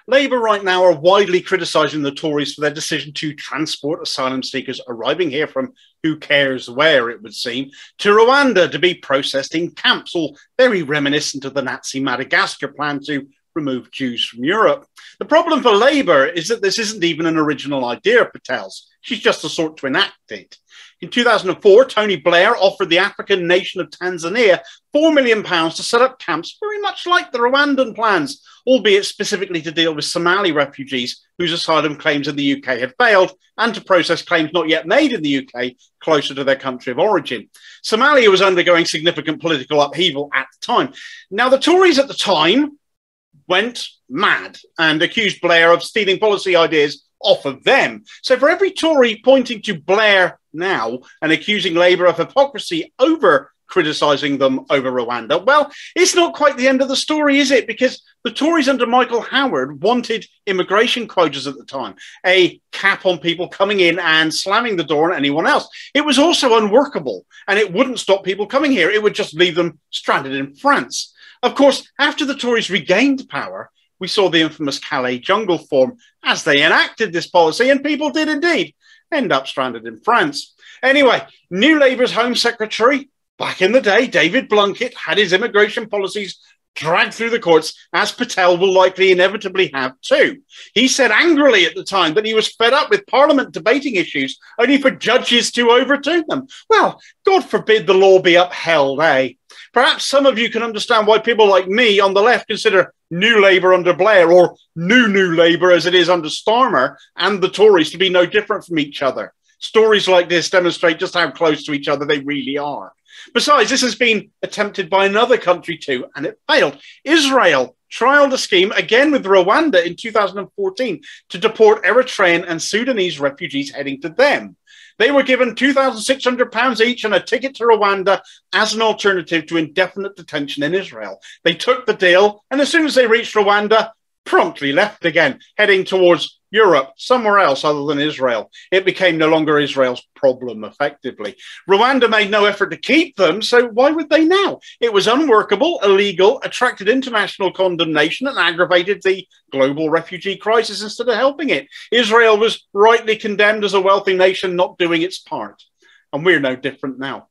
Labour right now are widely criticising the Tories for their decision to transport asylum seekers arriving here from who cares where, it would seem, to Rwanda to be processed in camps, all very reminiscent of the Nazi Madagascar Plan to remove Jews from Europe. The problem for Labour is that this isn't even an original idea of Patel's. She's just the sort to enact it. In 2004, Tony Blair offered the African nation of Tanzania £4 million to set up camps very much like the Rwandan plans, albeit specifically to deal with Somali refugees whose asylum claims in the UK had failed and to process claims not yet made in the UK closer to their country of origin. Somalia was undergoing significant political upheaval at the time. Now, the Tories at the time went mad and accused Blair of stealing policy ideas off of them. So for every Tory pointing to Blair now and accusing Labour of hypocrisy over criticising them over Rwanda, well, it's not quite the end of the story, is it? Because the Tories under Michael Howard wanted immigration quotas at the time, a cap on people coming in and slamming the door on anyone else. It was also unworkable, and it wouldn't stop people coming here. It would just leave them stranded in France. Of course, after the Tories regained power, we saw the infamous Calais Jungle form as they enacted this policy, and people did indeed end up stranded in France. Anyway, New Labour's Home Secretary, back in the day, David Blunkett, had his immigration policies dragged through the courts, as Patel will likely inevitably have too. He said angrily at the time that he was fed up with Parliament debating issues only for judges to overturn them. Well, God forbid the law be upheld, eh? Perhaps some of you can understand why people like me on the left consider New Labour under Blair, or New Labour as it is under Starmer, and the Tories to be no different from each other. Stories like this demonstrate just how close to each other they really are. Besides, this has been attempted by another country too, and it failed. Israel trialled a scheme, again with Rwanda in 2014, to deport Eritrean and Sudanese refugees heading to them. They were given £2,600 each and a ticket to Rwanda as an alternative to indefinite detention in Israel. They took the deal, and as soon as they reached Rwanda, promptly left again, heading towards Europe, somewhere else other than Israel. It became no longer Israel's problem, effectively. Rwanda made no effort to keep them, so why would they now? It was unworkable, illegal, attracted international condemnation, and aggravated the global refugee crisis instead of helping it. Israel was rightly condemned as a wealthy nation not doing its part. And we're no different now.